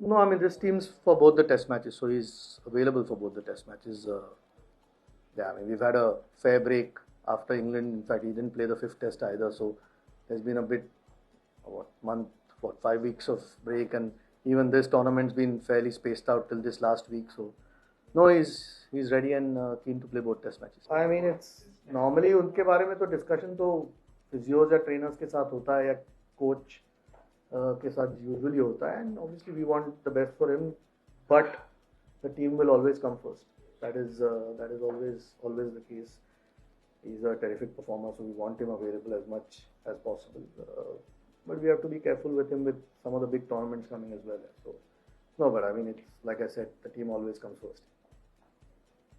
No, I mean this team's for both the test matches, so he's available for both the test matches. Yeah, I mean we've had a fair break after England. In fact, he didn't play the fifth test either, so there's been a bit what month, what 5 weeks of break, and even this tournament's been fairly spaced out till this last week. So no, he's ready and keen to play both test matches. I mean it's normally उनके बारे में तो discussion तो physios या trainers के साथ होता है या coach के साथ usually होता है, and obviously we want the best for him, but the team will always come first. That is always the case. He's a terrific performer, so we want him available as much as possible. But we have to be careful with him with some of the big tournaments coming as well. So no, but I mean it's like I said, the team always comes first.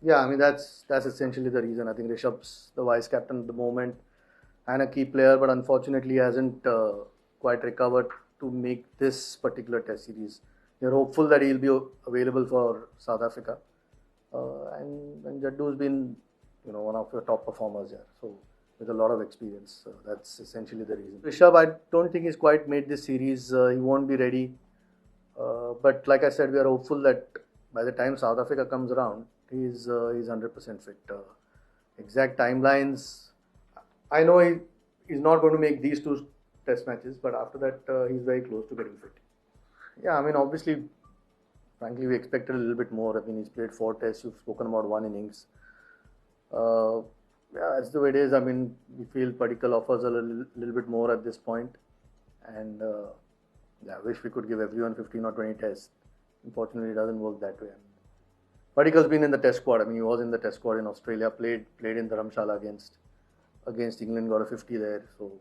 Yeah, I mean that's essentially the reason. I think Rishabh's the vice captain at the moment and a key player, but unfortunately hasn't quite recovered to make this particular test series. They're hopeful that he'll be available for South Africa, and Jaddu's been one of the top performers here. So with a lot of experience, that's essentially the reason. Rishabh, I don't think he's quite made this series. He won't be ready. But like I said, we are hopeful that by the time South Africa comes around, he's 100% fit. Exact timelines, I know he's not going to make these two test matches, but after that, he's very close to getting fit. Yeah, I mean, obviously, frankly, we expected a little bit more. I mean, he's played 4 tests. You've spoken about 1 innings. Uh, yeah, that's the way it is. I mean, we feel Padikkal offers a little bit more at this point, and yeah, I wish we could give everyone 15 or 20 tests. Unfortunately, it doesn't work that way. Padikkal's been in the test squad. I mean, he was in the test squad in Australia, played in Dharamshala against England, got a 50 there. So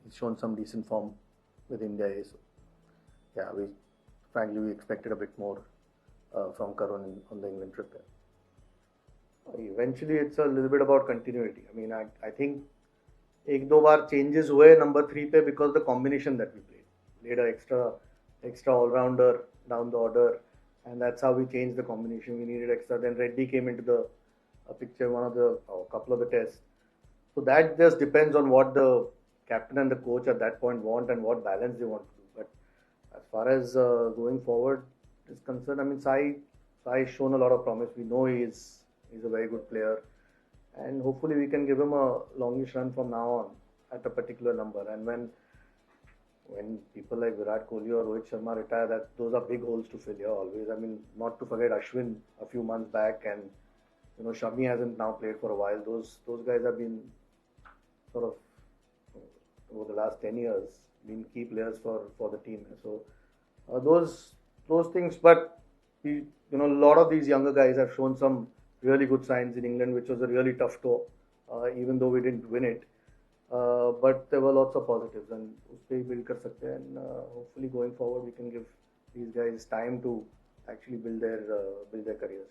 he's shown some decent form with India. So yeah, frankly we expected a bit more from Karun on the England trip. Eventually, it's a little bit about continuity. I mean, I think एक दो बार changes हुए number 3 पे because the combination that we played an extra all rounder down the order, and that's how we changed the combination. We needed extra. Then Reddy came into the picture, couple of the tests. So that just depends on what the captain and the coach at that point want and what balance they want to do. But as far as going forward is concerned, I mean, Sai's shown a lot of promise. We know he's a very good player, and hopefully we can give him a longish run from now on at a particular number. And when people like Virat Kohli or Rohit Sharma retire, those are big holes to fill here always. I mean, not to forget Ashwin a few months back, and Shami hasn't now played for a while. Those guys have been sort of over the last 10 years been key players for the team. So those things, but a lot of these younger guys have shown some really good signs in England, which was a really tough tour, even though we didn't win it. But there were lots of positives, and उसपे build कर सकते हैं, and hopefully going forward we can give these guys time to actually build their careers.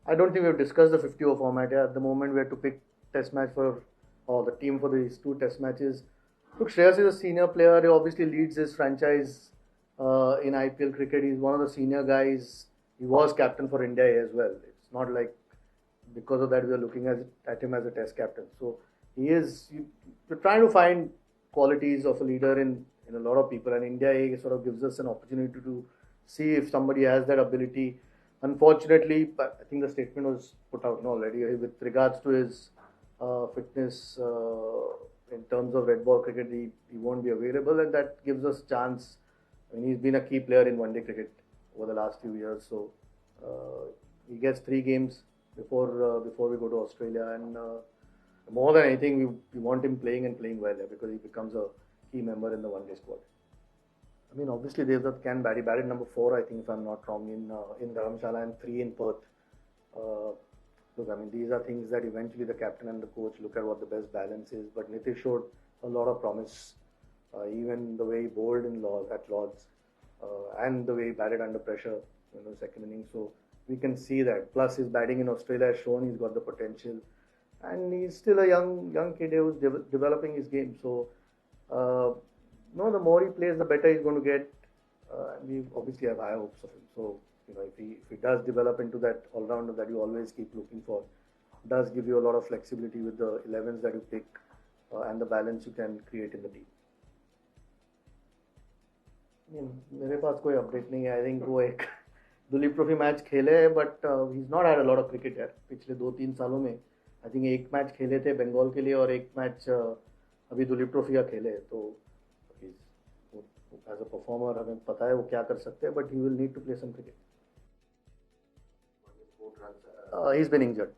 I don't think we've discussed the 50 over format. At the moment, we have to pick test match or the team for these 2 test matches. Look, Shreyas is a senior player. He obviously leads his franchise in IPL cricket. He's one of the senior guys. He was captain for India as well. It's not like because of that we are looking at him as a test captain. So we're trying to find qualities of a leader in a lot of people, and India sort of gives us an opportunity to see if somebody has that ability. Unfortunately, I think the statement was put out already with regards to his fitness in terms of red ball cricket. He won't be available, and that gives us chance. I mean, he's been a key player in one-day cricket over the last few years, so he gets 3 games before we go to Australia, and more than anything, we want him playing and playing well because he becomes a key member in the one-day squad. I mean, obviously, Devdutt can bat. He batted number 4, I think, if I'm not wrong, in Dharamshala, and 3 in Perth. Look, I mean, these are things that eventually the captain and the coach look at what the best balance is. But Nitish showed a lot of promise, even the way he bowled at Lords, and the way he batted under pressure, second innings. So we can see that. Plus, his batting in Australia has shown he's got the potential, and he's still a young kid who's developing his game. So, the more he plays, the better he's going to get. And we obviously have high hopes of him. So, if he does develop into that all-rounder that you always keep looking for, does give you a lot of flexibility with the 11s that you pick and the balance you can create in the team. मेरे पास कोई update नहीं है. I think वो एक Duleep trophy match खेले हैं, but he is not had a lot of cricket यार पिछले 2-3 सालों में. आई थिंक एक मैच खेले थे बंगाल के लिए और एक मैच अभी दुलीप ट्रॉफी का खेले हैं. तो एज अ परफॉर्मर हमें पता है वो क्या कर सकते हैं, but he will need to play some cricket. He is been injured.